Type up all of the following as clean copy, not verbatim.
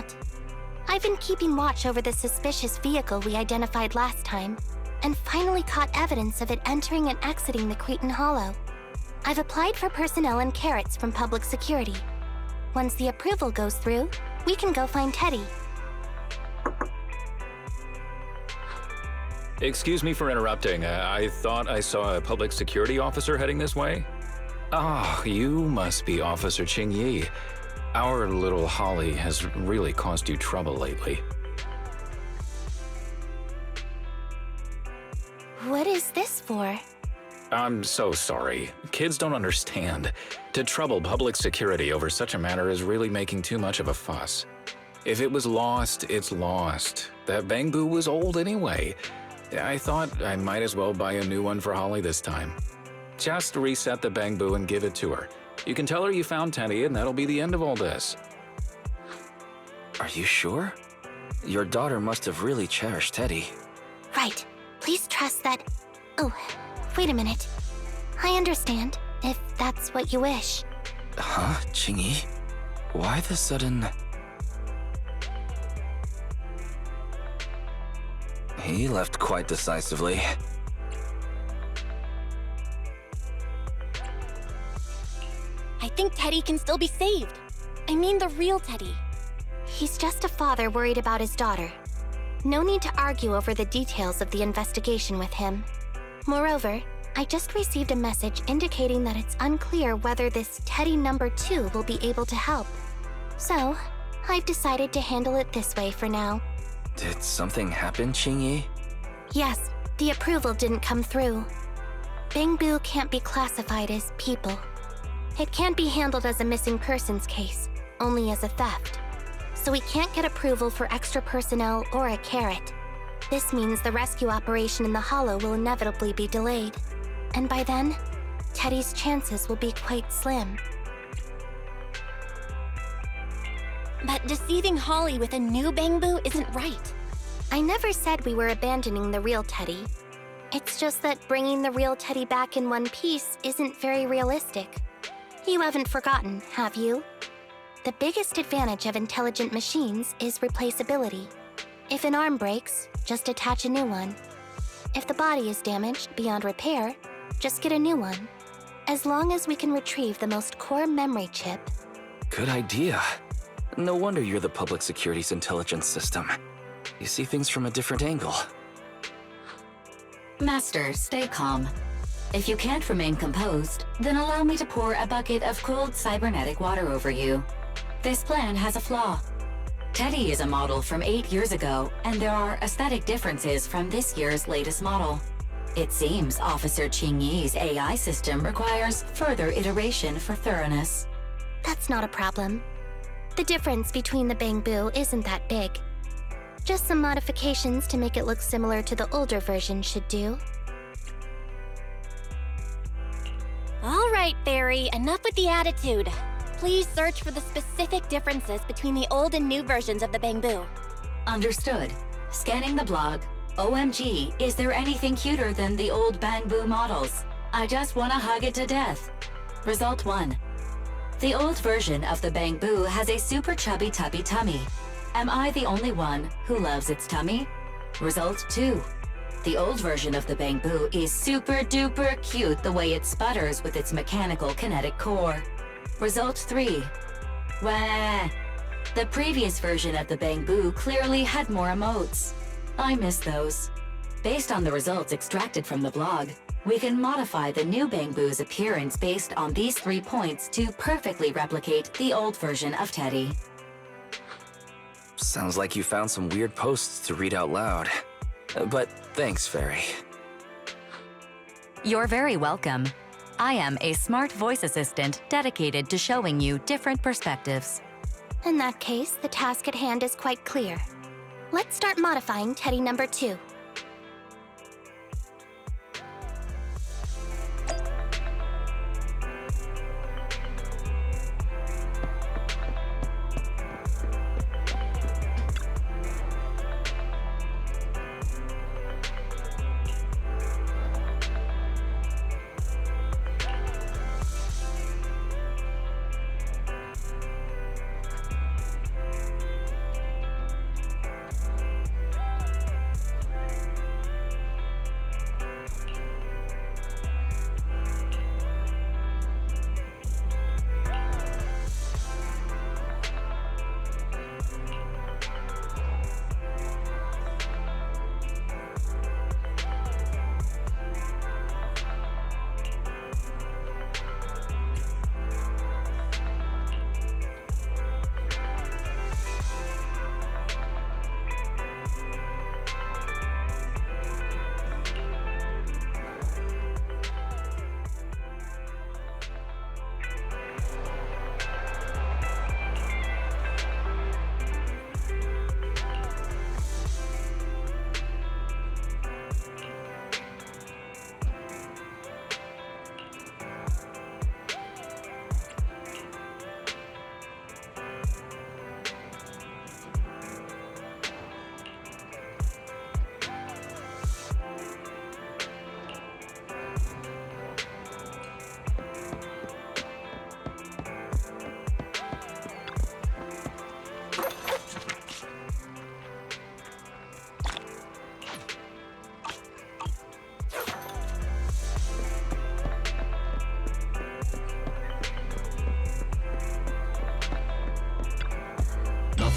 not. I've been keeping watch over the suspicious vehicle we identified last time, and finally caught evidence of it entering and exiting the Cretan Hollow. I've applied for personnel and carrots from public security. Once the approval goes through, we can go find Teddy. Excuse me for interrupting. I thought I saw a public security officer heading this way. Ah, you must be Officer Qingyi. Our little Holly has really caused you trouble lately. What is this for? I'm so sorry. Kids don't understand. To trouble public security over such a matter is really making too much of a fuss. If it was lost, it's lost. That Bangboo was old anyway. I thought I might as well buy a new one for Holly this time. Just reset the Bangboo and give it to her. You can tell her you found Teddy and that'll be the end of all this. Are you sure? Your daughter must have really cherished Teddy. Right. Please trust that... Oh, wait a minute. I understand, if that's what you wish. Huh, Qingyi? Why the sudden... He left quite decisively. I think Teddy can still be saved. I mean the real Teddy. He's just a father worried about his daughter. No need to argue over the details of the investigation with him. Moreover, I just received a message indicating that it's unclear whether this Teddy number 2 will be able to help. So, I've decided to handle it this way for now. Did something happen, Qingyi? Yes, the approval didn't come through. Bangboo can't be classified as people. It can't be handled as a missing persons case, only as a theft. So we can't get approval for extra personnel or a carrot. This means the rescue operation in the Hollow will inevitably be delayed. And by then, Teddy's chances will be quite slim. But deceiving Holly with a new Bangboo isn't right. I never said we were abandoning the real Teddy. It's just that bringing the real Teddy back in one piece isn't very realistic. You haven't forgotten, have you? The biggest advantage of intelligent machines is replaceability. If an arm breaks, just attach a new one. If the body is damaged beyond repair, just get a new one. As long as we can retrieve the most core memory chip. Good idea. No wonder you're the public security's intelligence system. You see things from a different angle. Master, stay calm. If you can't remain composed, then allow me to pour a bucket of cold cybernetic water over you. This plan has a flaw. Teddy is a model from 8 years ago, and there are aesthetic differences from this year's latest model. It seems Officer Qingyi's AI system requires further iteration for thoroughness. That's not a problem. The difference between the Bangboo isn't that big. Just some modifications to make it look similar to the older version should do. All right, Fairy, enough with the attitude. Please search for the specific differences between the old and new versions of the Bangboo. Understood. Scanning the blog. OMG, is there anything cuter than the old Bangboo models? I just wanna hug it to death. Result 1. The old version of the Bangboo has a super chubby tubby tummy. Am I the only one who loves its tummy? Result 2. The old version of the Bangboo is super duper cute the way it sputters with its mechanical kinetic core. Result 3. Wah! The previous version of the Bangboo clearly had more emotes. I miss those. Based on the results extracted from the blog, we can modify the new Bangboo's appearance based on these 3 points to perfectly replicate the old version of Teddy. Sounds like you found some weird posts to read out loud. But thanks, Fairy. You're very welcome. I am a smart voice assistant dedicated to showing you different perspectives. In that case, the task at hand is quite clear. Let's start modifying Teddy number 2.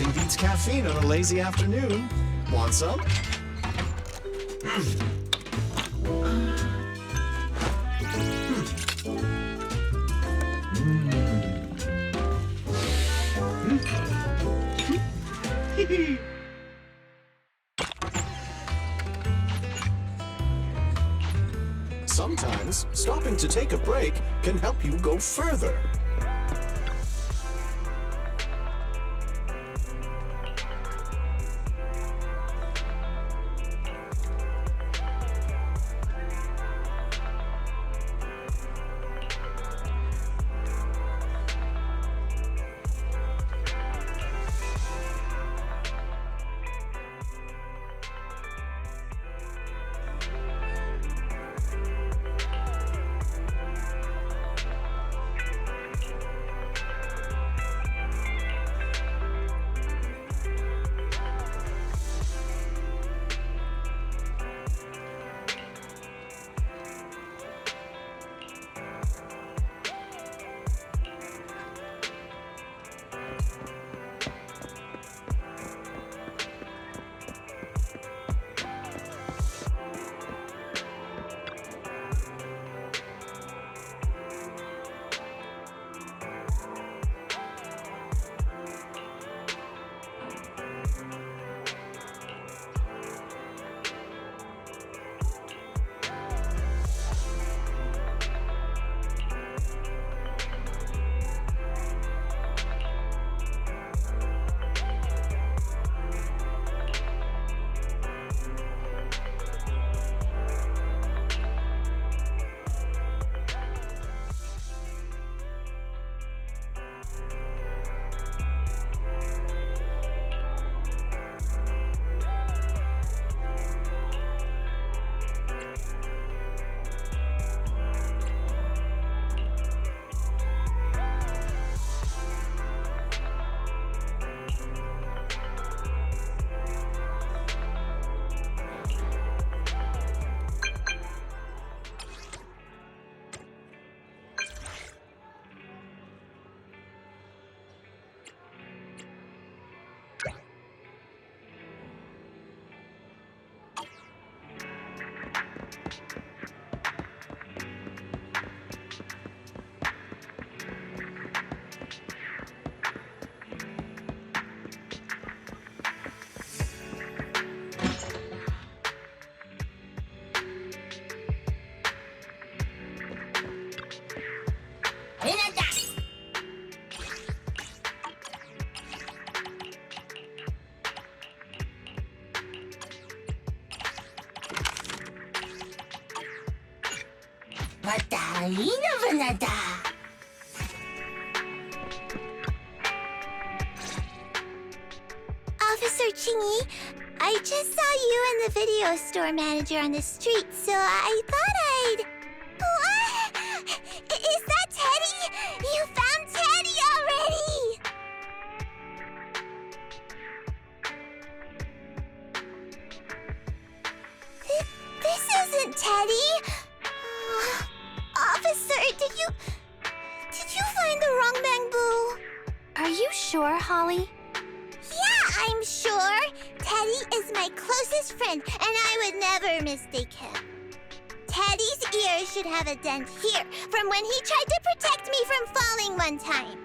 Nothing beats caffeine on a lazy afternoon. Want some? Sometimes, stopping to take a break can help you go further. Officer Chingy, I just saw you and the video store manager on the street, so I thought I'd... What? Is that Teddy? You found Teddy already! This isn't Teddy! Officer, did you find the wrong Bangboo? Are you sure, Holly? Yeah, I'm sure. Teddy is my closest friend, and I would never mistake him. Teddy's ear should have a dent here from when he tried to protect me from falling one time.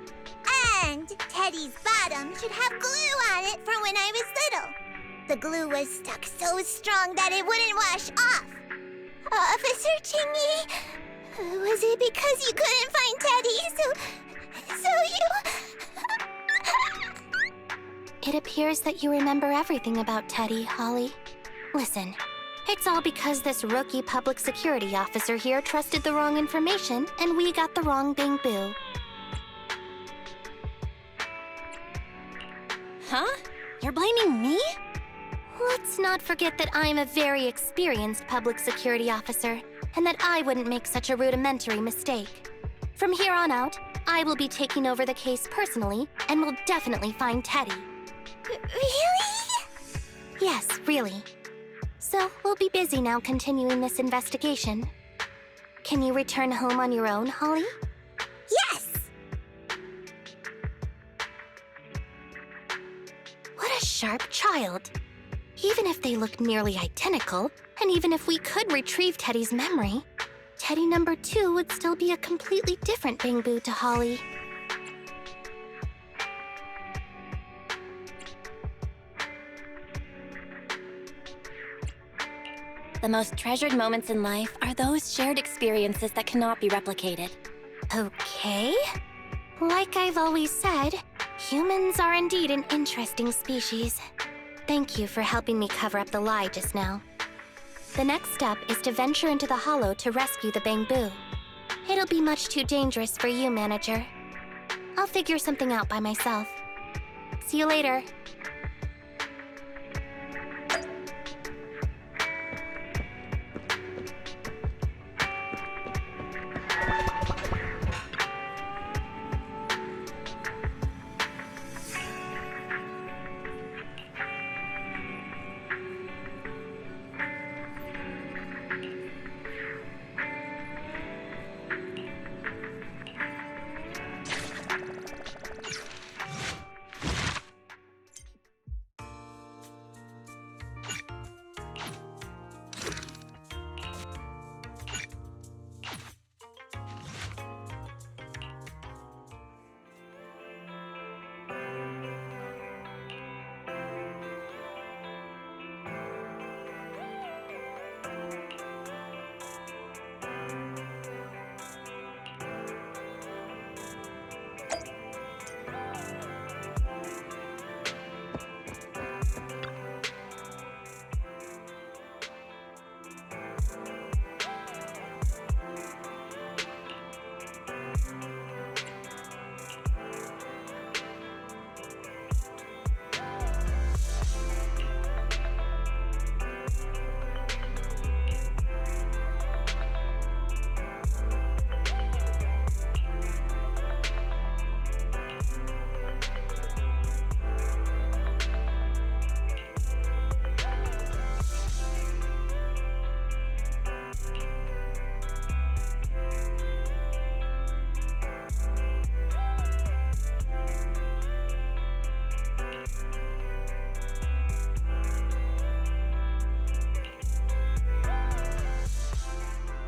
And Teddy's bottom should have glue on it from when I was little. The glue was stuck so strong that it wouldn't wash off. Officer Chingy, was it because you couldn't find Teddy, so you... It appears that you remember everything about Teddy, Holly. Listen, it's all because this rookie public security officer here trusted the wrong information, and we got the wrong Bangboo. Huh? You're blaming me? Let's not forget that I'm a very experienced public security officer, and that I wouldn't make such a rudimentary mistake. From here on out, I will be taking over the case personally, and will definitely find Teddy. Really? Yes, really. So, we'll be busy now continuing this investigation. Can you return home on your own, Holly? Yes! a sharp child. Even if they look nearly identical, and even if we could retrieve Teddy's memory, Teddy number 2 would still be a completely different Bangboo to Holly. The most treasured moments in life are those shared experiences that cannot be replicated. Okay. Like I've always said, humans are indeed an interesting species. Thank you for helping me cover up the lie just now. The next step is to venture into the hollow to rescue the Bangboo. It'll be much too dangerous for you, Manager. I'll figure something out by myself. See you later.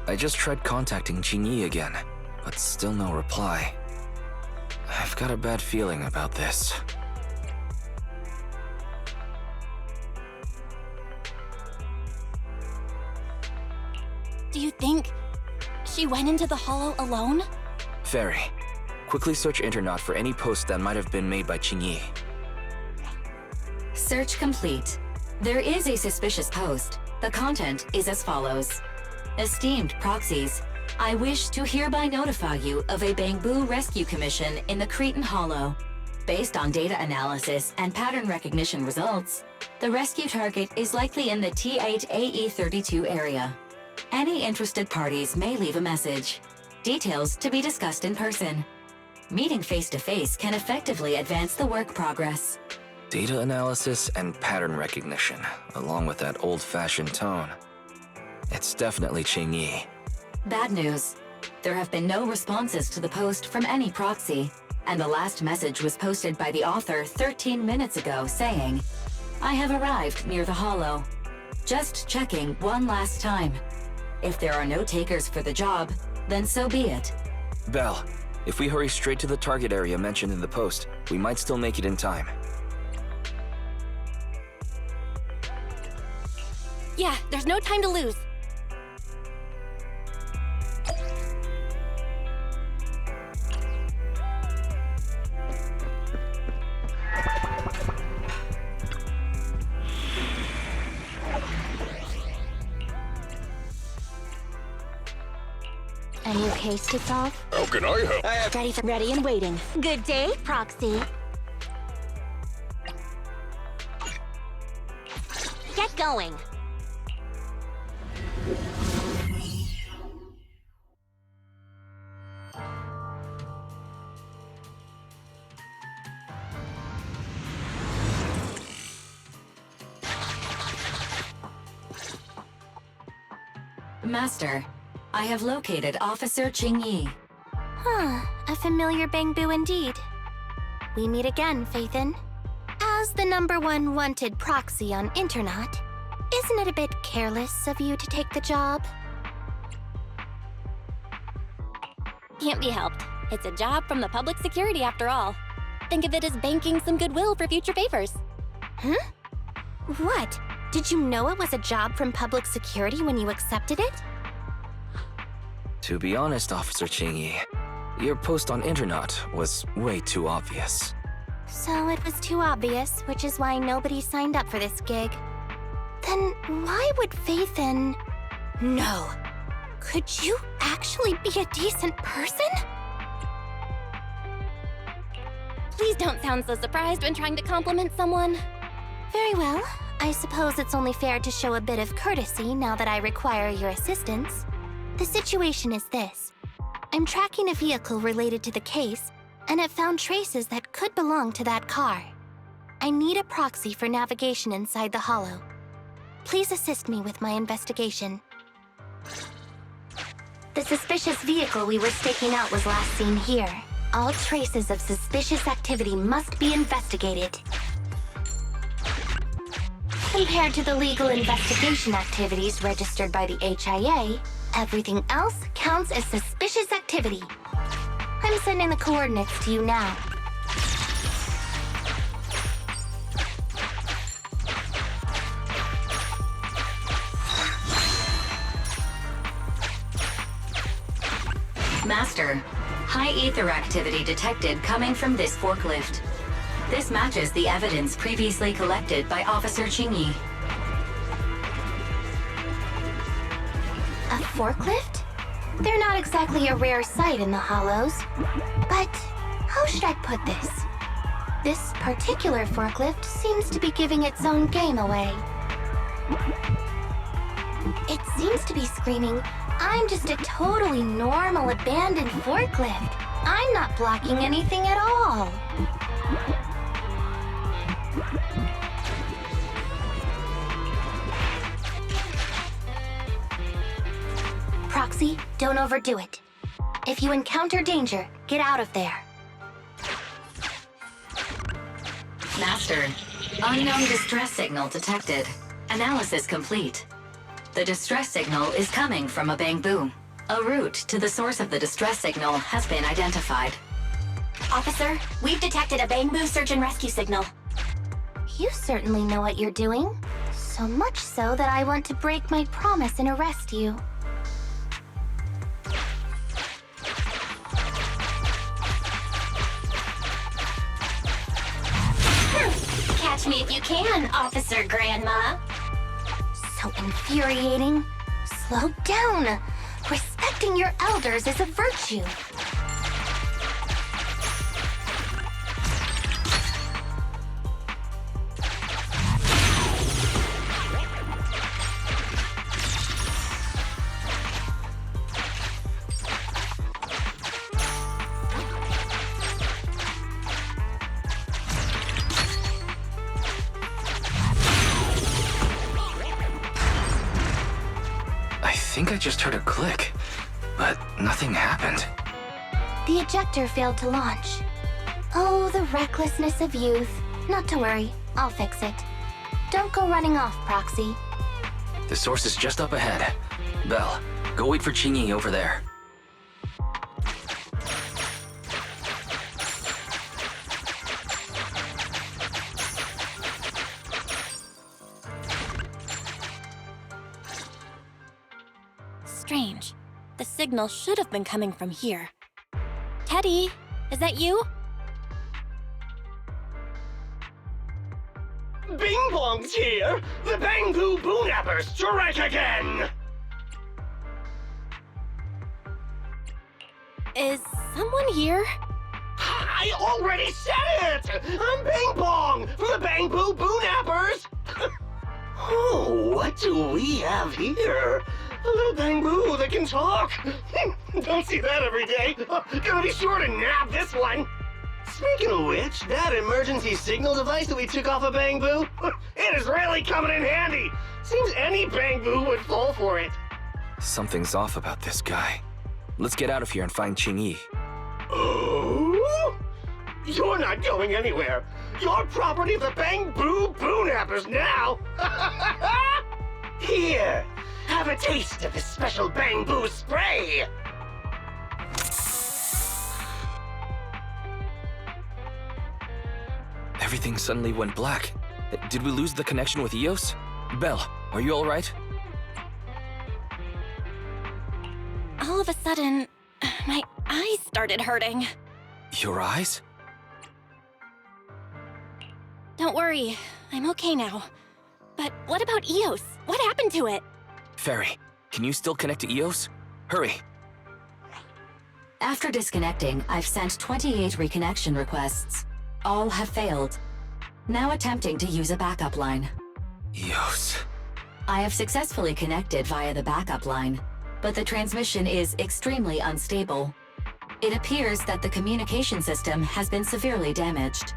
I just tried contacting Jingyi again, but still no reply. I've got a bad feeling about this. Do you think she went into the hollow alone? Fairy, quickly search Internet for any post that might have been made by Jingyi. Search complete. There is a suspicious post. The content is as follows. Esteemed proxies, I wish to hereby notify you of a Bangboo rescue commission in the Cretan Hollow. Based on data analysis and pattern recognition results, the rescue target is likely in the T8AE32 area. Any interested parties may leave a message. Details to be discussed in person. Meeting face-to-face can effectively advance the work progress. Data analysis and pattern recognition, along with that old-fashioned tone. It's definitely Jingyi. Bad news. There have been no responses to the post from any proxy, and the last message was posted by the author 13 minutes ago saying, I have arrived near the hollow. Just checking one last time. If there are no takers for the job, then so be it. Belle, if we hurry straight to the target area mentioned in the post, we might still make it in time. Yeah, there's no time to lose. A new case to solve? How can I help? Ready and waiting. Good day, Proxy. Get going. Master, I have located Officer Jingyi. Huh, a familiar Bangboo indeed. We meet again, Faithin. As the #1 wanted proxy on Internet, isn't it a bit careless of you to take the job? Can't be helped. It's a job from the public security after all. Think of it as banking some goodwill for future favors. Huh? What? Did you know it was a job from public security when you accepted it? To be honest, Officer Qingyi, your post on Internet was way too obvious. So it was too obvious, which is why nobody signed up for this gig. Then why would Faith in... No. Could you actually be a decent person? Please don't sound so surprised when trying to compliment someone. Very well. I suppose it's only fair to show a bit of courtesy now that I require your assistance. The situation is this. I'm tracking a vehicle related to the case, and have found traces that could belong to that car. I need a proxy for navigation inside the hollow. Please assist me with my investigation. The suspicious vehicle we were staking out was last seen here. All traces of suspicious activity must be investigated. Compared to the legal investigation activities registered by the HIA, everything else counts as suspicious activity. I'm sending the coordinates to you now. Master, high ether activity detected coming from this forklift. This matches the evidence previously collected by Officer Qingyi. A forklift? They're not exactly a rare sight in the Hollows. But how should I put this? This particular forklift seems to be giving its own game away. It seems to be screaming, I'm just a totally normal abandoned forklift. I'm not blocking anything at all. Proxy, don't overdo it. If you encounter danger, get out of there. Master, unknown distress signal detected. Analysis complete. The distress signal is coming from a Bangboo. A route to the source of the distress signal has been identified. Officer, we've detected a Bangboo search and rescue signal. You certainly know what you're doing. So much so that I want to break my promise and arrest you. Catch me if you can, Officer Grandma. So infuriating. Slow down. Respecting your elders is a virtue. I think I just heard a click, but nothing happened. The ejector failed to launch. Oh, the recklessness of youth. Not to worry, I'll fix it. Don't go running off, Proxy. The source is just up ahead. Belle, go wait for Qingyi over there. Strange. The signal should have been coming from here. Teddy, is that you? Bing Bong's here! The Bangboo Boonappers strike again! Is someone here? I already said it! I'm Bing Bong from the Bangboo Boonappers! Oh, what do we have here? A little Bangboo that can talk! Don't see that every day! Gonna be sure to nab this one! Speaking of which, that emergency signal device that we took off of Bangboo, it is really coming in handy! Seems any Bangboo would fall for it. Something's off about this guy. Let's get out of here and find Qingyi. Oh? You're not going anywhere. You're property of the Bangboo Boonappers now! Here, have a taste of this special Bangboo spray! Everything suddenly went black. Did we lose the connection with Eos? Belle, are you alright? All of a sudden, my eyes started hurting. Your eyes? Don't worry, I'm okay now. But what about Eos? What happened to it? Fairy, can you still connect to Eos? Hurry! After disconnecting, I've sent 28 reconnection requests. All have failed. Now attempting to use a backup line. Eos. I have successfully connected via the backup line, but the transmission is extremely unstable. It appears that the communication system has been severely damaged.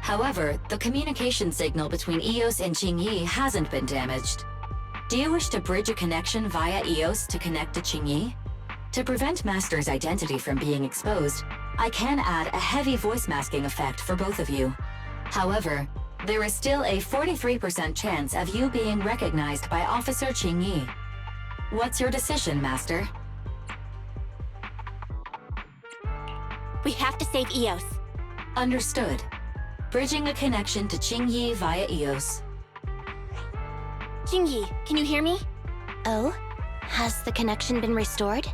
However, the communication signal between Eos and Qingyi hasn't been damaged. Do you wish to bridge a connection via Eos to connect to Qingyi? To prevent Master's identity from being exposed, I can add a heavy voice masking effect for both of you. However, there is still a 43% chance of you being recognized by Officer Qingyi. What's your decision, Master? We have to save Eos. Understood. Bridging a connection to Qingyi via Eos. Qingyi, can you hear me? Oh? Has the connection been restored?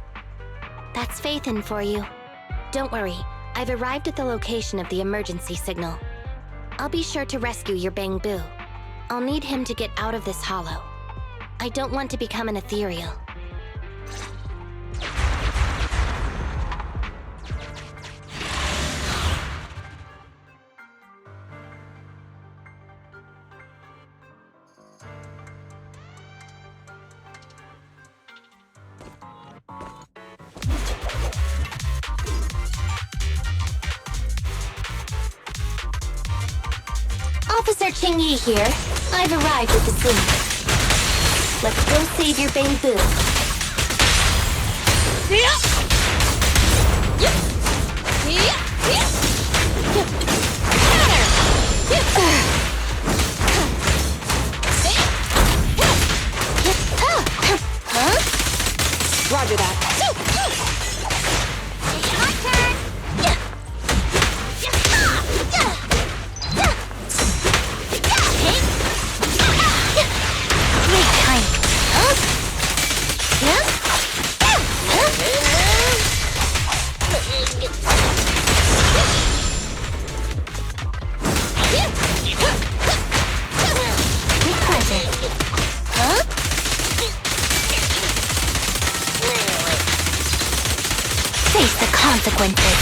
That's Faithin for you. Don't worry, I've arrived at the location of the emergency signal. I'll be sure to rescue your Bangboo. I'll need him to get out of this hollow. I don't want to become an ethereal. Officer Qingyi here. I've arrived at the scene. Let's go save your Bangboo. Roger that. Face the consequences.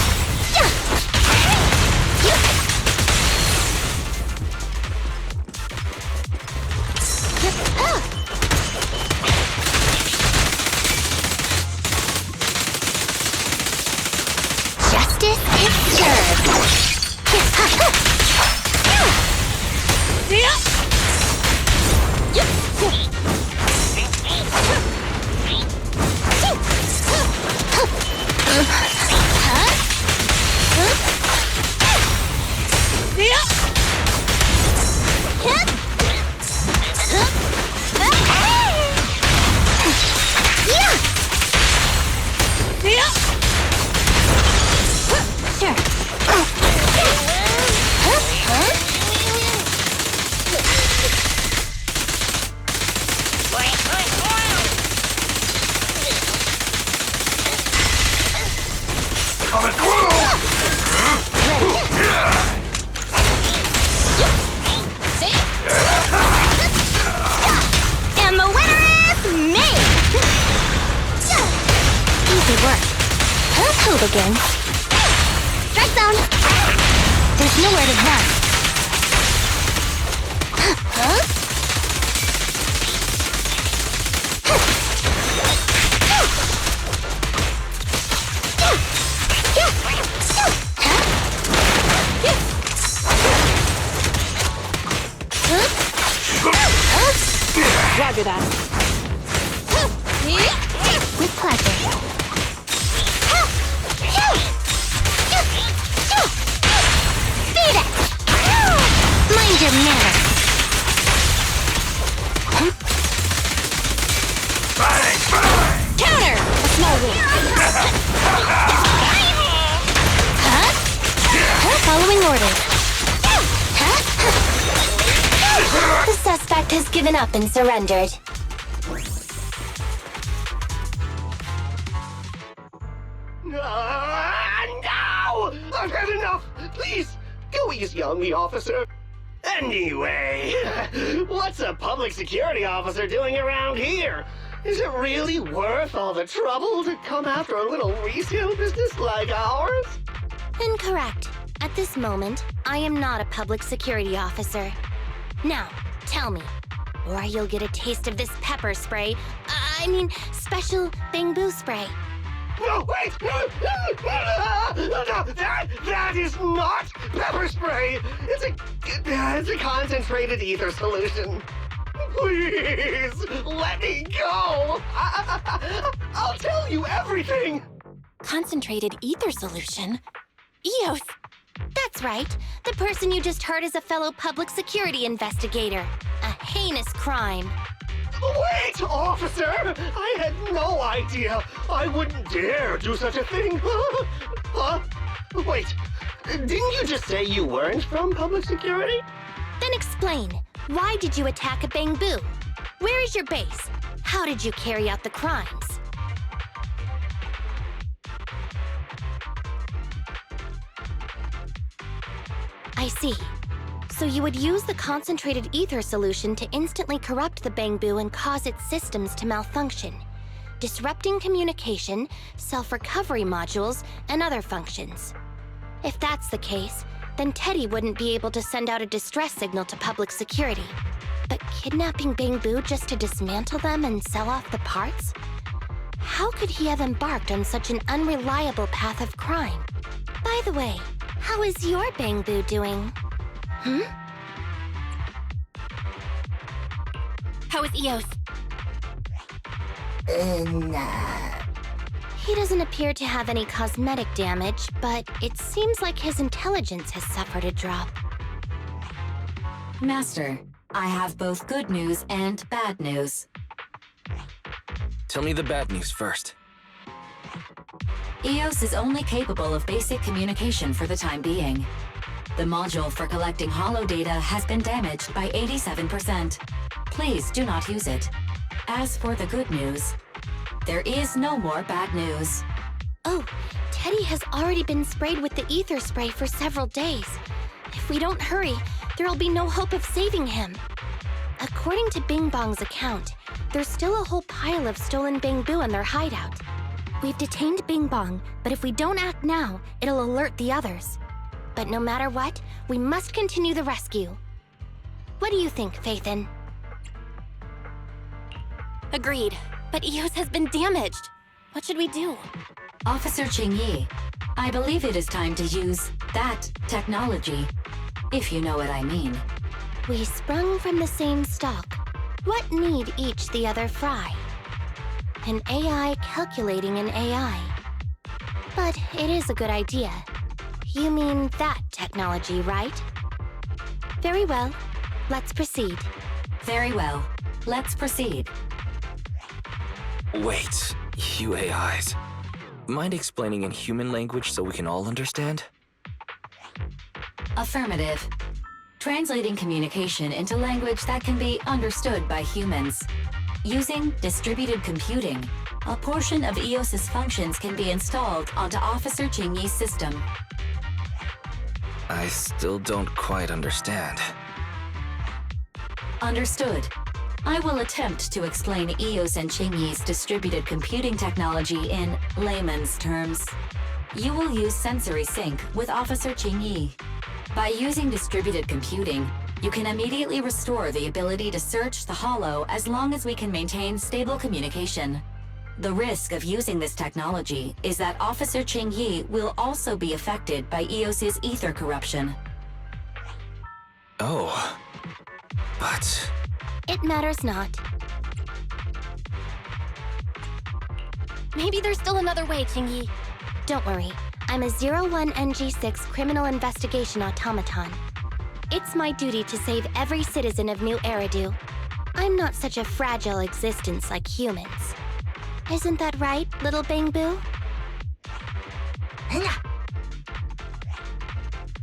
Justice is served. And the winner is me! Easy work. Hooligan. Strike zone! There's nowhere to run. Roger that. With pleasure. Beat it! your manners. Counter! A small win. Following orders. The suspect has given up and surrendered. No! I've had enough! Please, go easy on me, officer. Anyway, what's a public security officer doing around here? Is it really worth all the trouble to come after a little resale business like ours? Incorrect. At this moment, I am not a public security officer. Now, tell me, or you'll get a taste of this pepper spray. Special Bangboo spray. No, wait! No, that is not pepper spray! It's a concentrated ether solution. Please, let me go! I'll tell you everything! Concentrated ether solution? Eos! That's right. The person you just heard is a fellow public security investigator. A heinous crime. Wait, officer! I had no idea. I wouldn't dare do such a thing. Huh? Wait, didn't you just say you weren't from public security? Then explain. Why did you attack a Bangboo? Where is your base? How did you carry out the crimes? I see. So you would use the concentrated ether solution to instantly corrupt the Bangboo and cause its systems to malfunction, disrupting communication, self-recovery modules, and other functions. If that's the case, then Teddy wouldn't be able to send out a distress signal to public security. But kidnapping Bangboo just to dismantle them and sell off the parts? How could he have embarked on such an unreliable path of crime? By the way, how is your Bangboo doing? How is Eos? He doesn't appear to have any cosmetic damage, but it seems like his intelligence has suffered a drop. Master, I have both good news and bad news. Tell me the bad news first. Eos is only capable of basic communication for the time being. The module for collecting holo data has been damaged by 87%. Please do not use it. As for the good news, there is no more bad news. Oh, Teddy has already been sprayed with the ether spray for several days. If we don't hurry, there'll be no hope of saving him. According to Bing Bong's account, there's still a whole pile of stolen Bangboo in their hideout. We've detained Bing Bong, but if we don't act now, it'll alert the others. But no matter what, we must continue the rescue. What do you think, Faithin? Agreed. But Eos has been damaged. What should we do? Officer Qingyi, I believe it is time to use that technology, if you know what I mean. We sprung from the same stock. What need each the other fry? An AI calculating an AI. But it is a good idea. You mean that technology, right? Very well. Let's proceed. Very well. Let's proceed. Wait, you AIs. Mind explaining in human language so we can all understand? Affirmative. Translating communication into language that can be understood by humans. Using distributed computing, a portion of EOS's functions can be installed onto Officer Qingyi's system. I still don't quite understand. Understood. I will attempt to explain EOS and Qingyi's distributed computing technology in layman's terms. You will use sensory sync with Officer Qingyi. By using distributed computing, you can immediately restore the ability to search the holo as long as we can maintain stable communication. The risk of using this technology is that Officer Qingyi will also be affected by EOS's ether corruption. Oh, but... It matters not. Maybe there's still another way, Qingyi. Don't worry. I'm a 01 NG6 criminal investigation automaton. It's my duty to save every citizen of New Eridu. I'm not such a fragile existence like humans. Isn't that right, little Bangboo?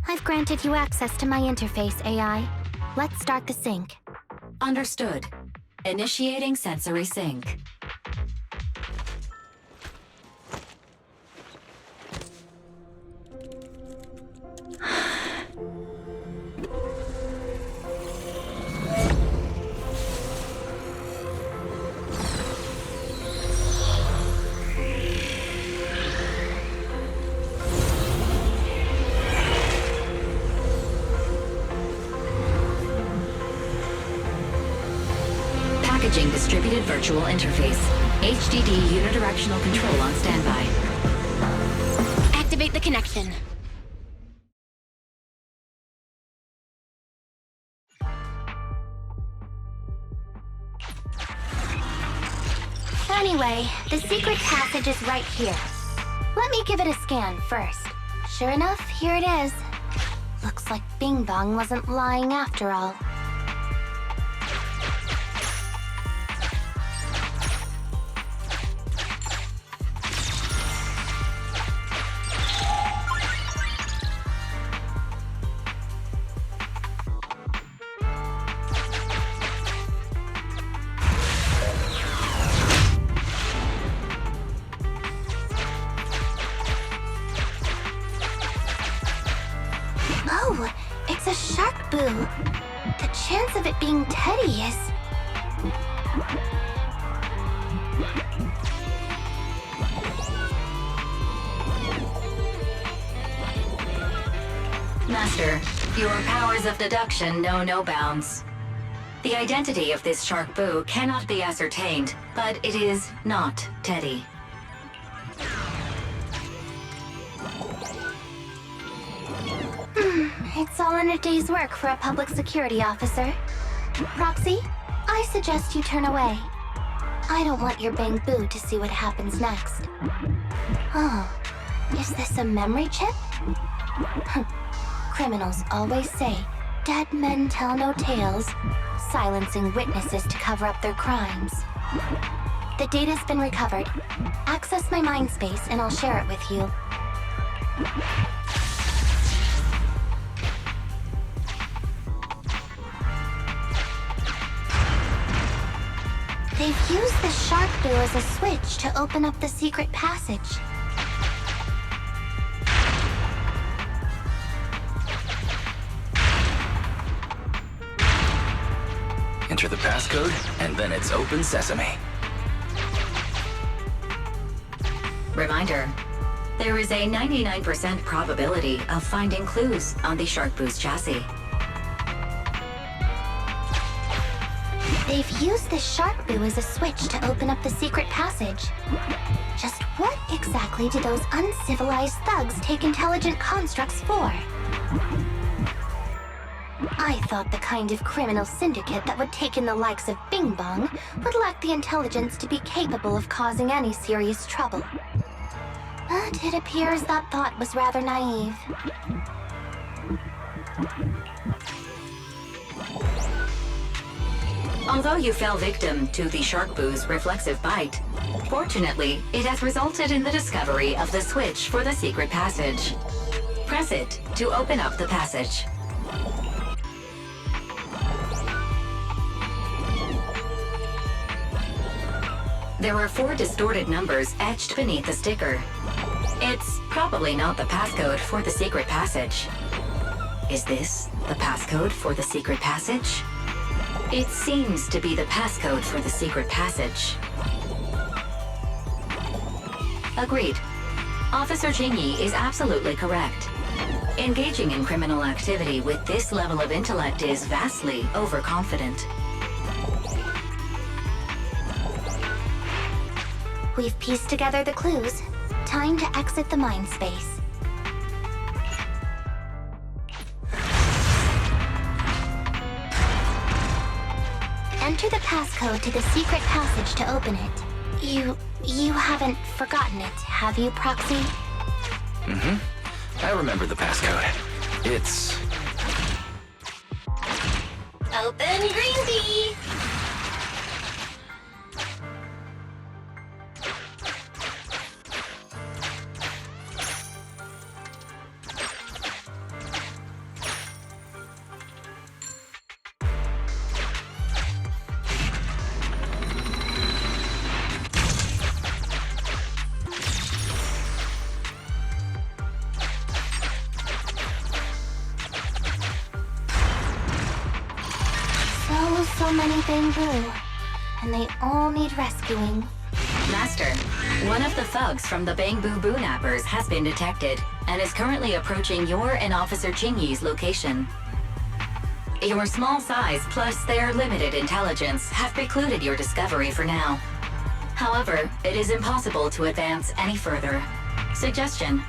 I've granted you access to my interface, AI. Let's start the sync. Understood. Initiating sensory sync. Packaging distributed virtual interface. HDD unidirectional control on standby. Activate the connection. Anyway, the secret passage is right here. Let me give it a scan first. Sure enough, here it is. Looks like Bing Bong wasn't lying after all. Oh, it's a shark boo. The chance of it being Teddy is... Master, your powers of deduction know no bounds. The identity of this shark boo cannot be ascertained, but it is not Teddy. It's all in a day's work for a public security officer. Proxy, I suggest you turn away. I don't want your Bangboo to see what happens next. Oh, is this a memory chip? Criminals always say, dead men tell no tales, silencing witnesses to cover up their crimes. The data's been recovered. Access my mind space and I'll share it with you. They've used the shark boo as a switch to open up the secret passage. Enter the passcode, and then it's open sesame. Reminder, there is a 99% probability of finding clues on the shark boo's chassis. They've used the shark boo as a switch to open up the secret passage. Just what exactly do those uncivilized thugs take intelligent constructs for? I thought the kind of criminal syndicate that would take in the likes of Bing Bong would lack the intelligence to be capable of causing any serious trouble. But it appears that thought was rather naive. Although you fell victim to the shark boo's reflexive bite, fortunately, it has resulted in the discovery of the switch for the secret passage. Press it to open up the passage. There are 4 distorted numbers etched beneath the sticker. It's probably not the passcode for the secret passage. Is this the passcode for the secret passage? It seems to be the passcode for the secret passage. Agreed. Officer Jingyi is absolutely correct. Engaging in criminal activity with this level of intellect is vastly overconfident. We've pieced together the clues. Time to exit the mind space. Enter the passcode to the secret passage to open it. You haven't forgotten it, have you, Proxy? I remember the passcode. It's Open green tea! So many Bangboo, and they all need rescuing. Master, one of the thugs from the Bangboo Boo-nappers has been detected and is currently approaching your and Officer Chingy's location. Your small size plus their limited intelligence have precluded your discovery for now. However, it is impossible to advance any further. Suggestion: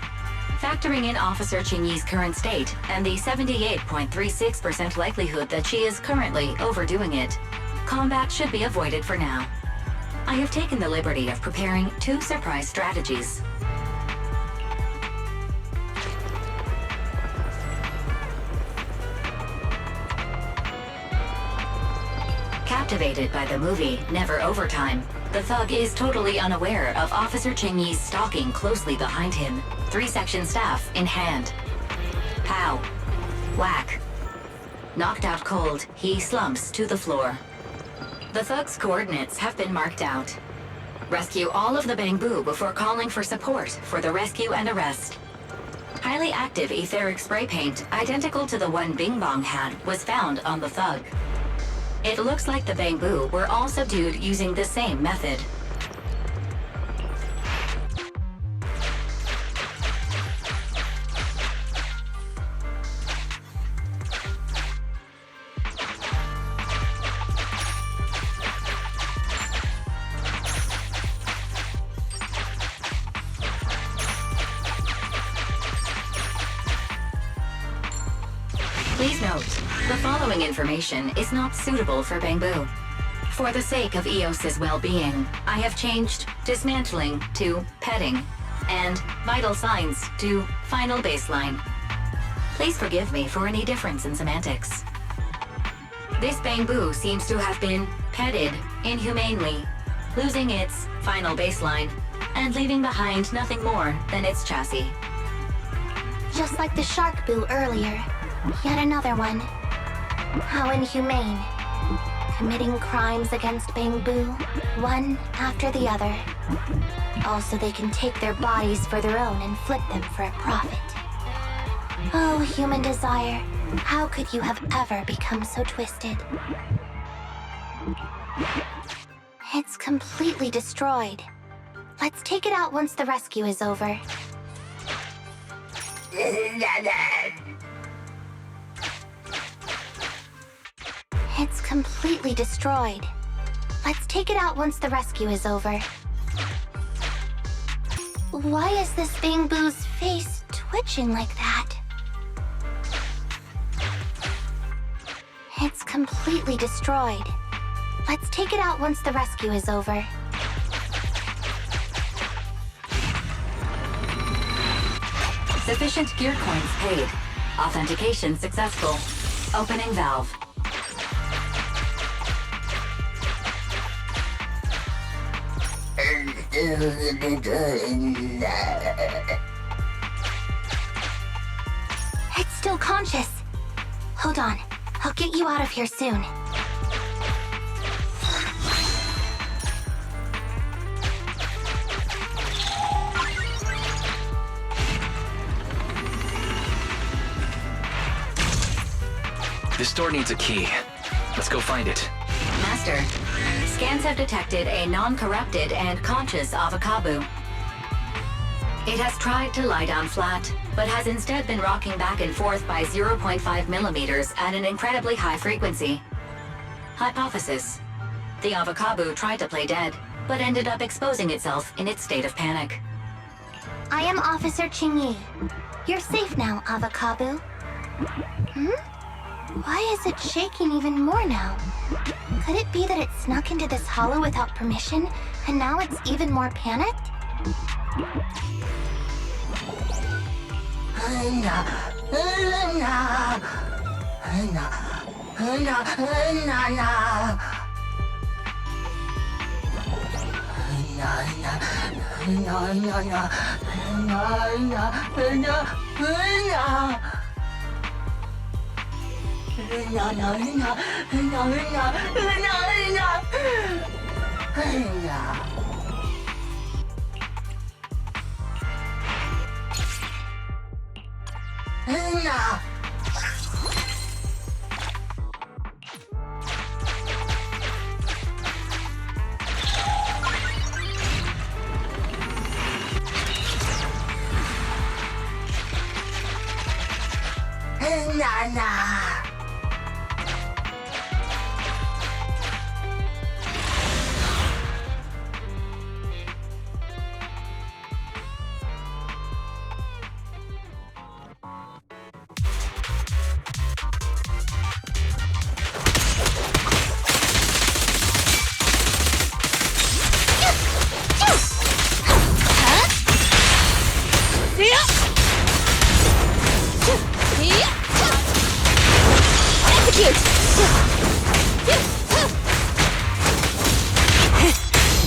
factoring in Officer Chingy's current state and the 78.36% likelihood that she is currently overdoing it, combat should be avoided for now. I have taken the liberty of preparing 2 surprise strategies. Captivated by the movie Never Overtime, the thug is totally unaware of Officer Chingy's stalking closely behind him, 3-section staff in hand. Pow. Whack. Knocked out cold, he slumps to the floor. The thug's coordinates have been marked out. Rescue all of the Bangboo before calling for support for the rescue and arrest. Highly active etheric spray paint, identical to the one Bing Bong had, was found on the thug. It looks like the Bangboo were all subdued using the same method. Please note, the following information is not suitable for Bangboo. For the sake of Eos's well-being, I have changed dismantling to petting, and vital signs to final baseline. Please forgive me for any difference in semantics. This Bangboo seems to have been petted inhumanely, losing its final baseline, and leaving behind nothing more than its chassis. Just like the shark boo earlier. Yet another one. How inhumane. Committing crimes against Bangboo, one after the other. Also, they can take their bodies for their own and flip them for a profit. Oh, human desire, how could you have ever become so twisted? It's completely destroyed. Let's take it out once the rescue is over. It's completely destroyed. Let's take it out once the rescue is over. Why is this Bangboo's face twitching like that? It's completely destroyed. Let's take it out once the rescue is over. Sufficient gear coins paid. Authentication successful. Opening valve. It's still conscious. Hold on. I'll get you out of here soon. This door needs a key. Let's go find it. Master, scans have detected a non-corrupted and conscious Avocado. It has tried to lie down flat, but has instead been rocking back and forth by 0.5 millimeters at an incredibly high frequency. Hypothesis: the Avocado tried to play dead, but ended up exposing itself in its state of panic. I am Officer Chingy. You're safe now, Avocado. Why is it shaking even more now? Could it be that it snuck into this hollow without permission, and now it's even more panicked?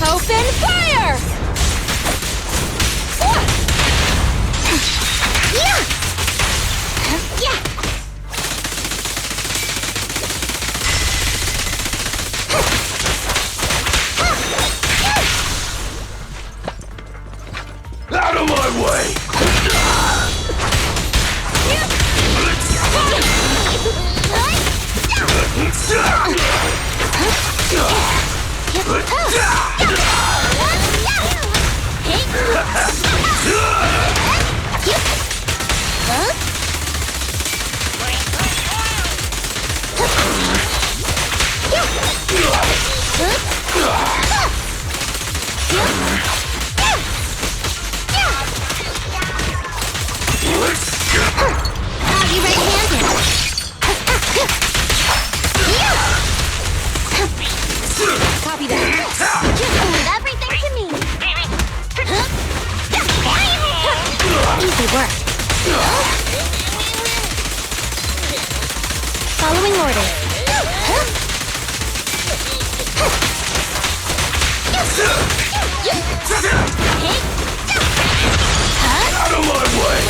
Open fire! Out of my way! Have you right-handed? Copy that. Leave everything to me. Easy work. Following orders. Out of my way!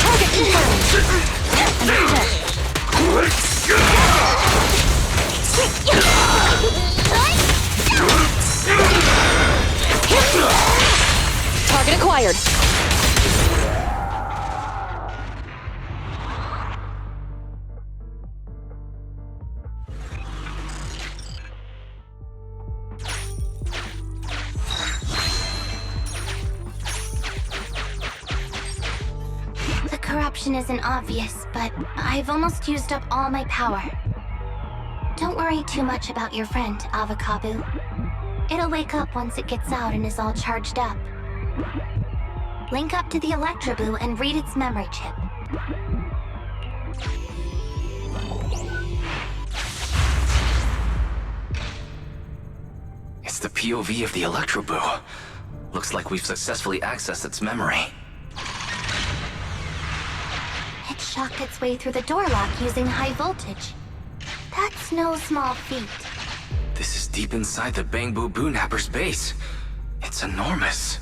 Target confirmed. Target acquired. The corruption isn't obvious, but I've almost used up all my power. Don't worry too much about your friend, Avakabu. It'll wake up once it gets out and is all charged up. Link up to the Electroboo and read its memory chip. It's the POV of the Electroboo. Looks like we've successfully accessed its memory. It shocked its way through the door lock using high voltage. That's no small feat. This is deep inside the Bangboo Boonapper's base. It's enormous.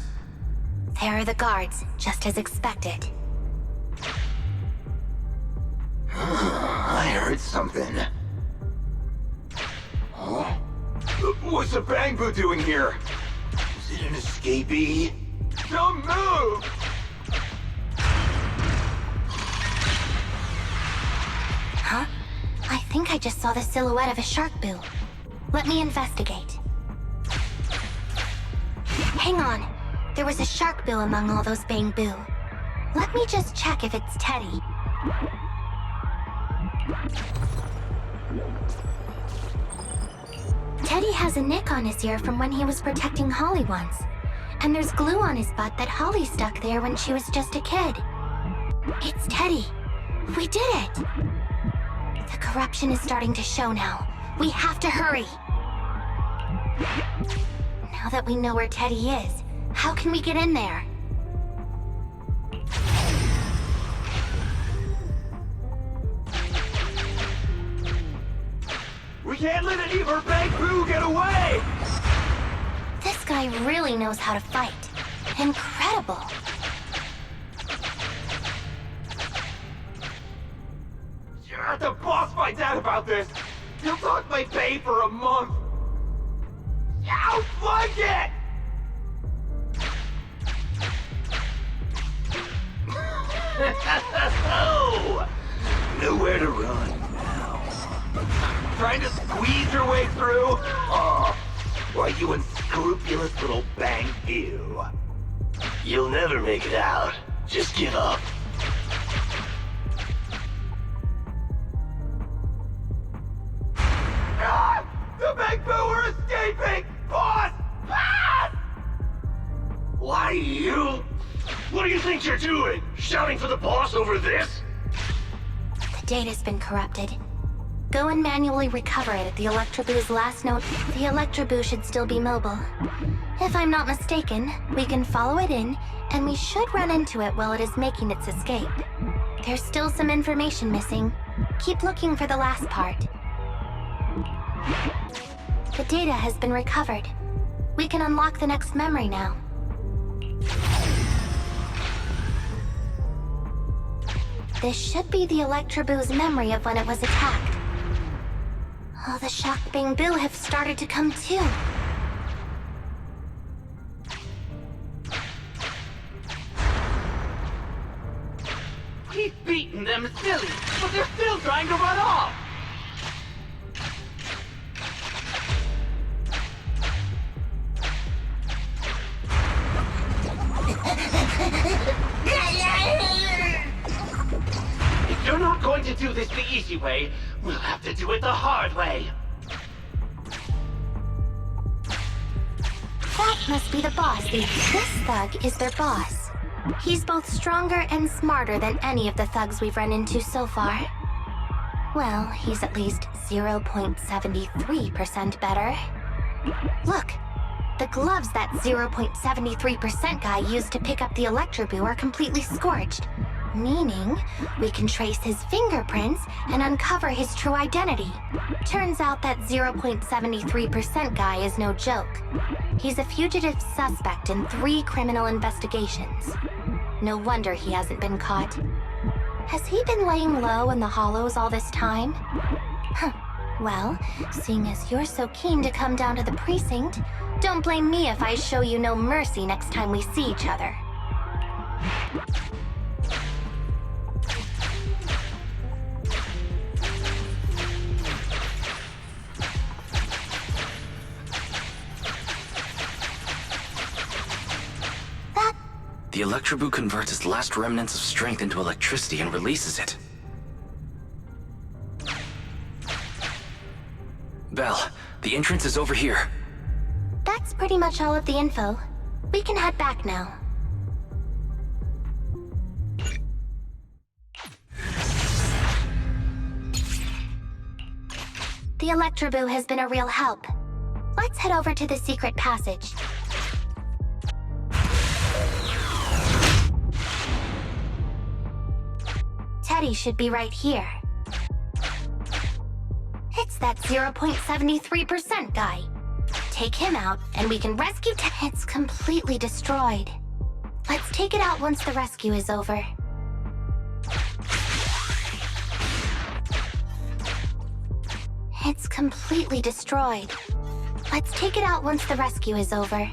There are the guards, just as expected. I heard something. Huh? What's the Bangboo doing here? Is it an escapee? Don't move! Huh? I think I just saw the silhouette of a shark boo. Let me investigate. Hang on. There was a shark boo among all those Bangboo. Let me just check if it's Teddy. Teddy has a nick on his ear from when he was protecting Holly once. And there's glue on his butt that Holly stuck there when she was just a kid. It's Teddy. We did it! The corruption is starting to show now. We have to hurry! Now that we know where Teddy is, how can we get in there? can't let any more Bangboo get away! This guy really knows how to fight. Incredible. Yeah, the boss finds out about this. He'll talk my pay for a month. I'll flank it! Nowhere to run now. Trying to squeeze your way through? Oh, why, you unscrupulous little Bangboo. You'll never make it out. Just give up. Ah! The Bangboo are escaping! Boss! Boss! Why, you? What do you think you're doing? Shouting for the boss over this? The data's been corrupted. Go and manually recover it at the Electroboo's last node. The Electroboo should still be mobile. If I'm not mistaken, we can follow it in, and we should run into it while it is making its escape. There's still some information missing. Keep looking for the last part. The data has been recovered. We can unlock the next memory now. This should be the Electroboo's memory of when it was attacked. Oh, the shocked Bangboo have started to come too. He's beaten them silly, but they're still trying to run off! If you're not going to do this the easy way, we'll have to do it the hard way. That must be the boss. This thug is their boss. He's both stronger and smarter than any of the thugs we've run into so far. Well, he's at least 0.73% better. Look, the gloves that 0.73% guy used to pick up the Electroboo are completely scorched, meaning we can trace his fingerprints and uncover his true identity. Turns out that 0.73% guy is no joke. He's a fugitive suspect in 3 criminal investigations. No wonder he hasn't been caught. Has he been laying low in the hollows all this time? Huh. Well, seeing as you're so keen to come down to the precinct, don't blame me if I show you no mercy next time we see each other. The Electroboo converts its last remnants of strength into electricity and releases it. Belle, the entrance is over here. That's pretty much all of the info. We can head back now. The Electroboo has been a real help. Let's head over to the secret passage. Teddy should be right here. It's that 0.73% guy. Take him out, and we can rescue Teddy. It's completely destroyed. Let's take it out once the rescue is over. It's completely destroyed. Let's take it out once the rescue is over.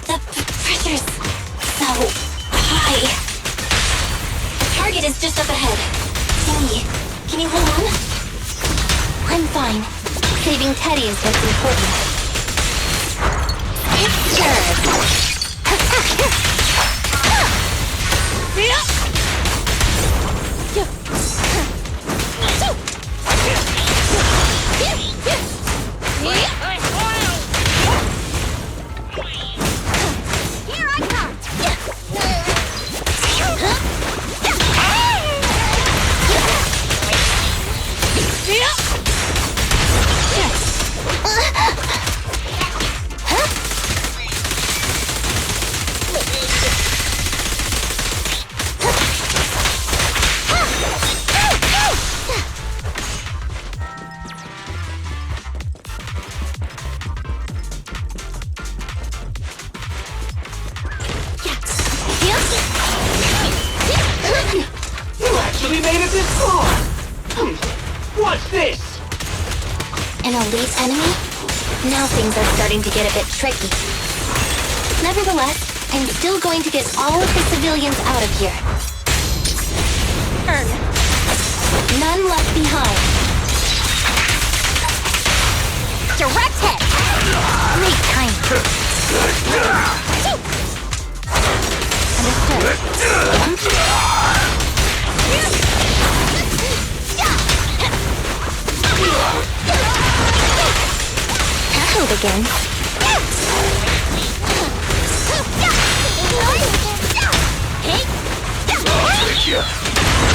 The pressure's so high. The target is just up ahead. Sammy, can you hold on? I'm fine. Saving Teddy is what's important. It's served. Here I come! made it this far! What's this? An elite enemy? Now things are starting to get a bit tricky. Nevertheless, I'm still going to get all of the civilians out of here. Earn. None left behind. Direct hit! Great time. Understood. Tackled again.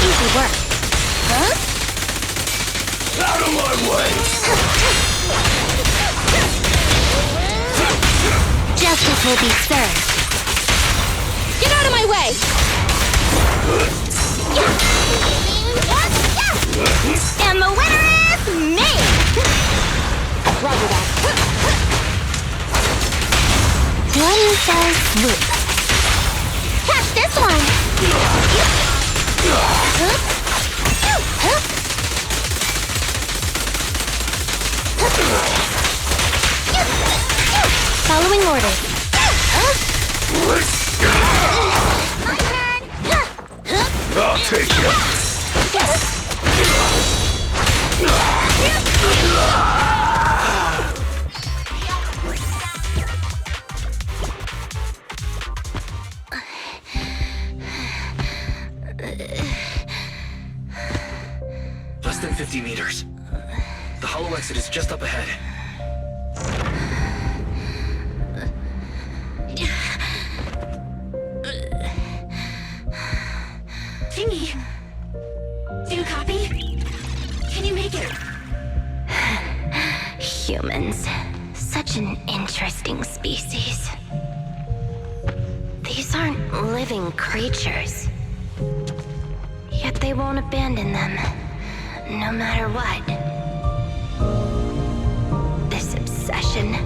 Easy work. Huh? Out of my way! Justice will be served. Get out of my way! And the winner is me! Roger that. One fell swoop. Catch this one! Following orders. My turn! I'll take you! Less than 50 meters. The hollow exit is just up ahead. Jingy! Do you copy? Can you make it? Humans. Such an interesting species. These aren't living creatures. Yet they won't abandon them, no matter what. This obsession,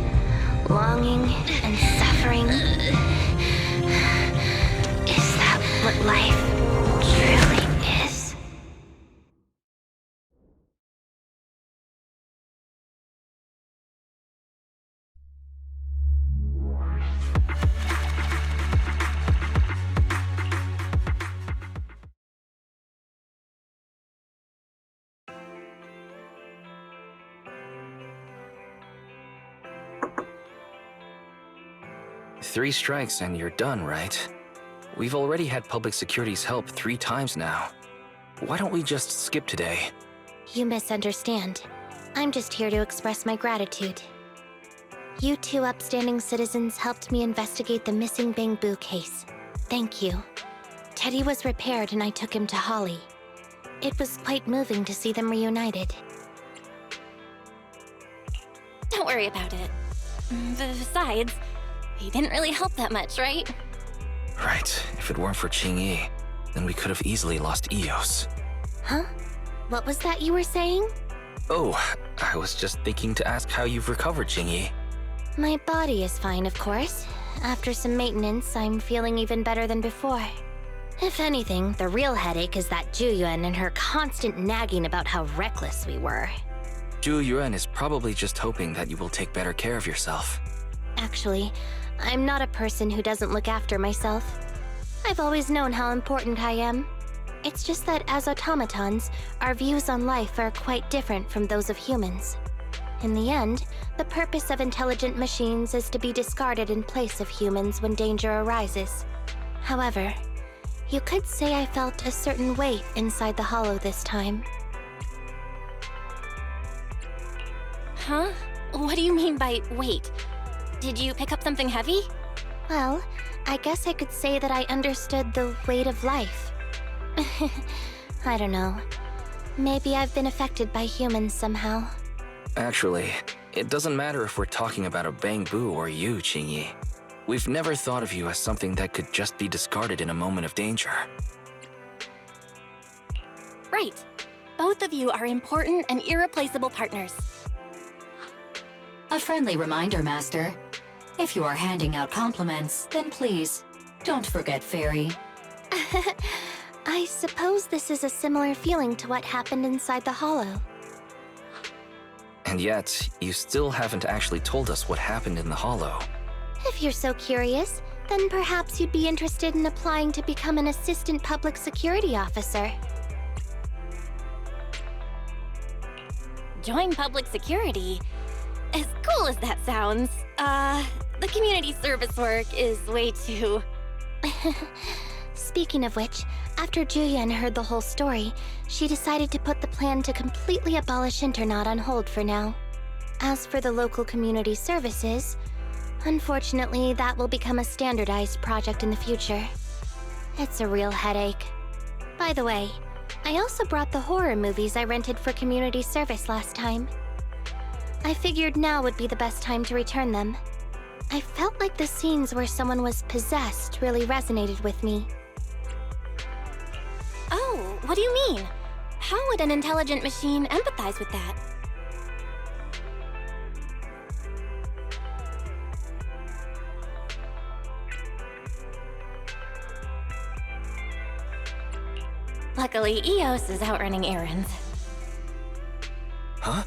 longing, and suffering. Is that what life truly is? Three strikes and you're done, right? We've already had public security's help 3 times now. Why don't we just skip today? You misunderstand. I'm just here to express my gratitude. You two upstanding citizens helped me investigate the missing Bangboo case. Thank you. Teddy was repaired and I took him to Holly. It was quite moving to see them reunited. Don't worry about it. Besides, he didn't really help that much, right? Right. If it weren't for Qingyi, then we could have easily lost Eos. Huh? What was that you were saying? Oh, I was just thinking to ask how you've recovered, Qingyi. My body is fine, of course. After some maintenance, I'm feeling even better than before. If anything, the real headache is that Juyuan and her constant nagging about how reckless we were. Juyuan is probably just hoping that you will take better care of yourself. Actually, I'm not a person who doesn't look after myself. I've always known how important I am. It's just that as automatons, our views on life are quite different from those of humans. In the end, the purpose of intelligent machines is to be discarded in place of humans when danger arises. However, you could say I felt a certain weight inside the hollow this time. Huh? What do you mean by weight? Did you pick up something heavy? Well, I guess I could say that I understood the weight of life. I don't know. Maybe I've been affected by humans somehow. Actually, it doesn't matter if we're talking about a Bangboo or you, Qingyi. We've never thought of you as something that could just be discarded in a moment of danger. Right. Both of you are important and irreplaceable partners. A friendly reminder, Master. If you are handing out compliments, then please, don't forget Fairy. I suppose this is a similar feeling to what happened inside the hollow. And yet, you still haven't actually told us what happened in the hollow. If you're so curious, then perhaps you'd be interested in applying to become an assistant public security officer. Join public security? As cool as that sounds, the community service work is way too... Speaking of which, after Juyen heard the whole story, she decided to put the plan to completely abolish Internat on hold for now. As for the local community services, unfortunately, that will become a standardized project in the future. It's a real headache. By the way, I also brought the horror movies I rented for community service last time. I figured now would be the best time to return them. I felt like the scenes where someone was possessed really resonated with me. Oh, what do you mean? How would an intelligent machine empathize with that? Luckily, Eos is out running errands. Huh?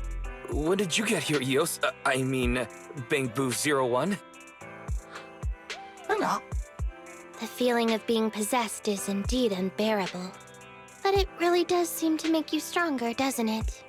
When did you get here, Eos? I mean, Bangboo 01? The feeling of being possessed is indeed unbearable. But it really does seem to make you stronger, doesn't it?